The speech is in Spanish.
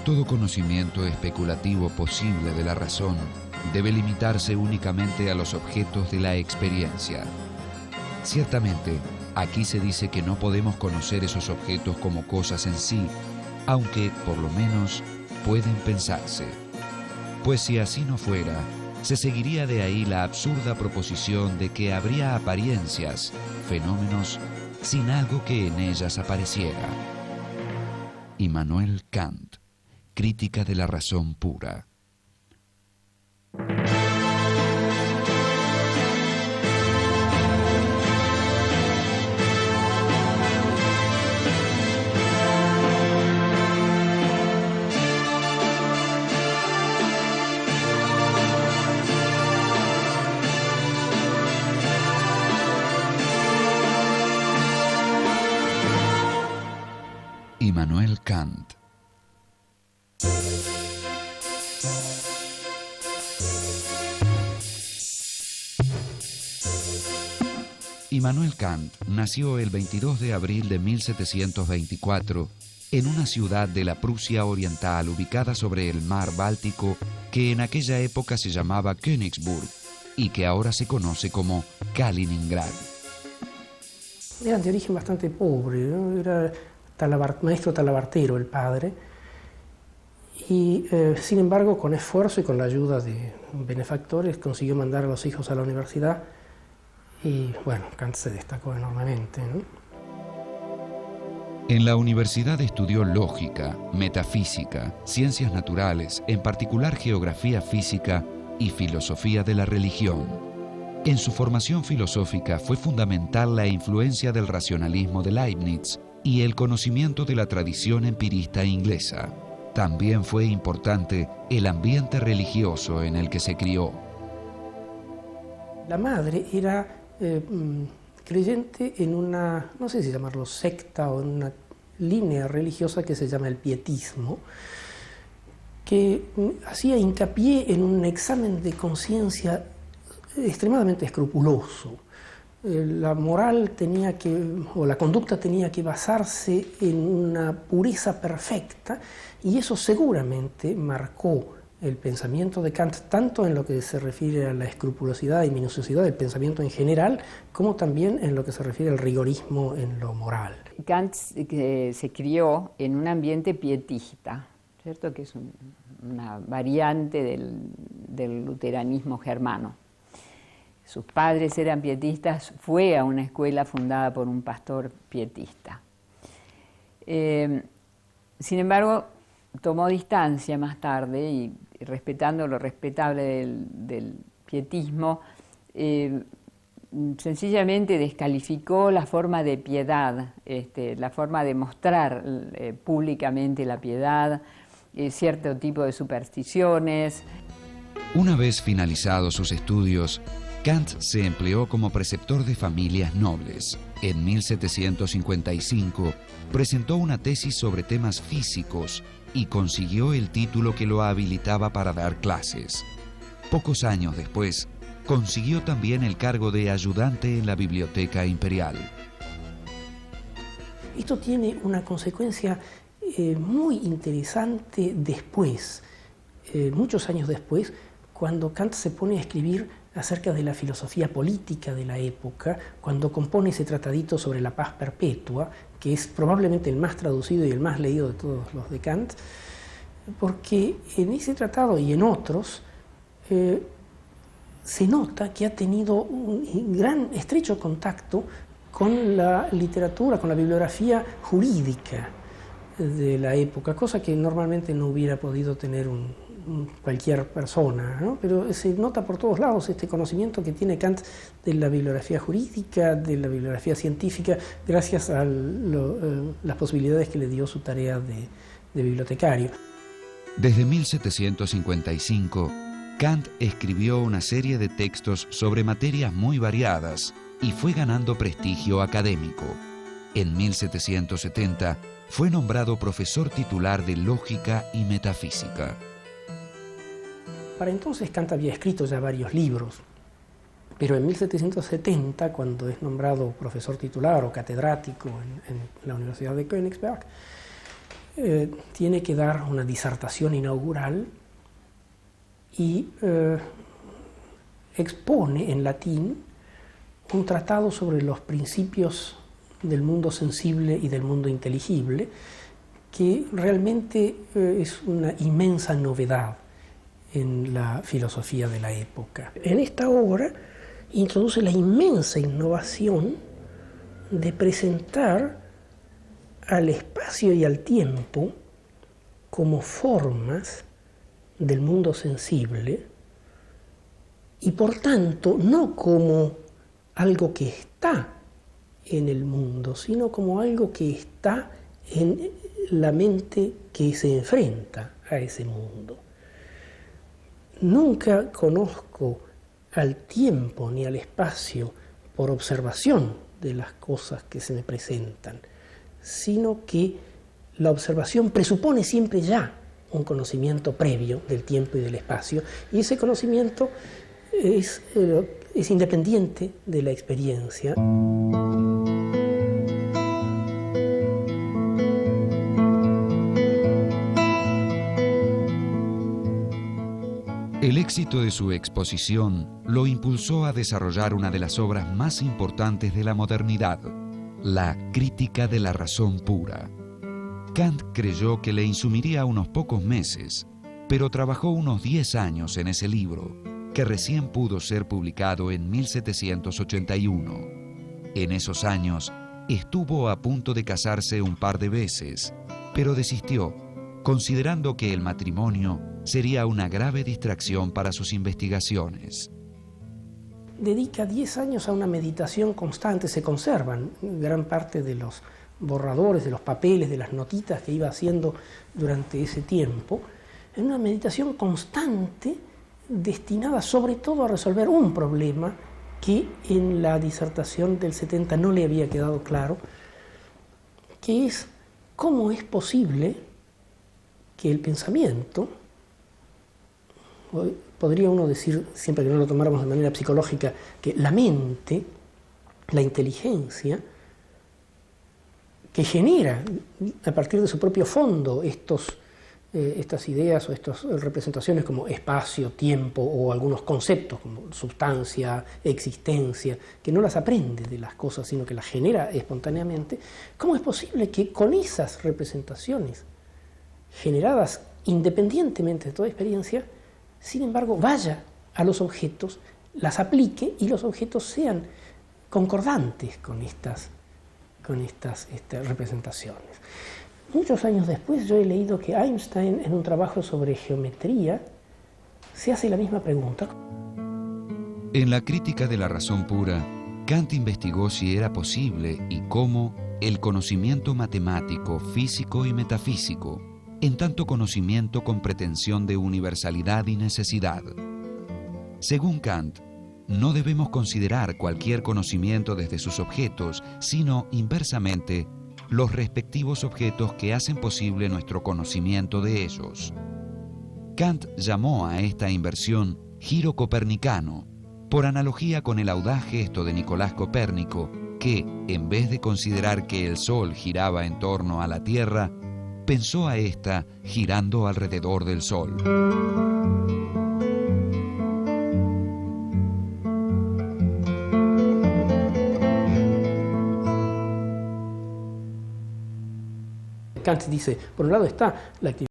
todo conocimiento especulativo posible de la razón debe limitarse únicamente a los objetos de la experiencia. Ciertamente, aquí se dice que no podemos conocer esos objetos como cosas en sí, aunque, por lo menos, pueden pensarse. Pues si así no fuera, se seguiría de ahí la absurda proposición de que habría apariencias, fenómenos, sin algo que en ellas apareciera. Immanuel Kant, Crítica de la razón pura. Immanuel Kant. Immanuel Kant nació el 22 de abril de 1724 en una ciudad de la Prusia Oriental ubicada sobre el mar Báltico que en aquella época se llamaba Königsburg y que ahora se conoce como Kaliningrad. Era de origen bastante pobre, ¿no? Era maestro talabartero el padre, y sin embargo con esfuerzo y con la ayuda de benefactores consiguió mandar a los hijos a la universidad y bueno, Kant se destacó enormemente, ¿no? En la universidad estudió lógica, metafísica, ciencias naturales, en particular geografía física y filosofía de la religión. En su formación filosófica fue fundamental la influencia del racionalismo de Leibniz y el conocimiento de la tradición empirista inglesa. También fue importante el ambiente religioso en el que se crió. La madre era creyente en una, no sé si llamarlo secta o en una línea religiosa que se llama el pietismo, que hacía hincapié en un examen de conciencia extremadamente escrupuloso. La moral tenía que, o la conducta tenía que basarse en una pureza perfecta, y eso seguramente marcó el pensamiento de Kant, tanto en lo que se refiere a la escrupulosidad y minuciosidad del pensamiento en general, como también en lo que se refiere al rigorismo en lo moral. Kant se crió en un ambiente pietista, ¿cierto? Que es una variante del luteranismo germano. Sus padres eran pietistas, fue a una escuela fundada por un pastor pietista. Sin embargo, tomó distancia más tarde y respetando lo respetable del pietismo, sencillamente descalificó la forma de piedad, la forma de mostrar públicamente la piedad, cierto tipo de supersticiones. Una vez finalizados sus estudios, Kant se empleó como preceptor de familias nobles. En 1755 presentó una tesis sobre temas físicos y consiguió el título que lo habilitaba para dar clases. Pocos años después, consiguió también el cargo de ayudante en la Biblioteca Imperial. Esto tiene una consecuencia muy interesante después, muchos años después, cuando Kant se pone a escribir acerca de la filosofía política de la época, cuando compone ese tratadito sobre la paz perpetua, que es probablemente el más traducido y el más leído de todos los de Kant, porque en ese tratado y en otros se nota que ha tenido un gran, estrecho contacto con la literatura, con la bibliografía jurídica de la época, cosa que normalmente no hubiera podido tener cualquier persona, ¿no? Pero se nota por todos lados este conocimiento que tiene Kant de la bibliografía jurídica, de la bibliografía científica, gracias a las posibilidades que le dio su tarea de bibliotecario. Desde 1755, Kant escribió una serie de textos sobre materias muy variadas y fue ganando prestigio académico. En 1770 fue nombrado profesor titular de lógica y metafísica. Para entonces Kant había escrito ya varios libros, pero en 1770, cuando es nombrado profesor titular o catedrático en la Universidad de Königsberg, tiene que dar una disertación inaugural y expone en latín un tratado sobre los principios del mundo sensible y del mundo inteligible, que realmente es una inmensa novedad en la filosofía de la época. En esta obra introduce la inmensa innovación de presentar al espacio y al tiempo como formas del mundo sensible y por tanto no como algo que está en el mundo, sino como algo que está en la mente que se enfrenta a ese mundo. Nunca conozco al tiempo ni al espacio por observación de las cosas que se me presentan, sino que la observación presupone siempre ya un conocimiento previo del tiempo y del espacio, y ese conocimiento es independiente de la experiencia. El éxito de su exposición lo impulsó a desarrollar una de las obras más importantes de la modernidad, la Crítica de la Razón Pura. Kant creyó que le insumiría unos pocos meses, pero trabajó unos 10 años en ese libro, que recién pudo ser publicado en 1781. En esos años, estuvo a punto de casarse un par de veces, pero desistió, considerando que el matrimonio sería una grave distracción para sus investigaciones. Dedica 10 años a una meditación constante, se conservan gran parte de los borradores, de los papeles, de las notitas que iba haciendo durante ese tiempo, en una meditación constante destinada sobre todo a resolver un problema que en la disertación del 70 no le había quedado claro, que es cómo es posible que el pensamiento, podría uno decir, siempre que no lo tomáramos de manera psicológica, que la mente, la inteligencia, que genera a partir de su propio fondo estas ideas o estas representaciones como espacio, tiempo o algunos conceptos como sustancia, existencia, que no las aprende de las cosas sino que las genera espontáneamente, ¿cómo es posible que con esas representaciones generadas independientemente de toda experiencia, sin embargo vaya a los objetos, las aplique y los objetos sean concordantes con estas representaciones? Muchos años después yo he leído que Einstein, en un trabajo sobre geometría, se hace la misma pregunta. En la Crítica de la Razón Pura, Kant investigó si era posible y cómo el conocimiento matemático, físico y metafísico, en tanto conocimiento con pretensión de universalidad y necesidad. Según Kant, no debemos considerar cualquier conocimiento desde sus objetos, sino, inversamente, los respectivos objetos que hacen posible nuestro conocimiento de ellos. Kant llamó a esta inversión giro copernicano, por analogía con el audaz gesto de Nicolás Copérnico, que, en vez de considerar que el Sol giraba en torno a la Tierra, pensó a ésta girando alrededor del Sol. Kant dice, por un lado está la actividad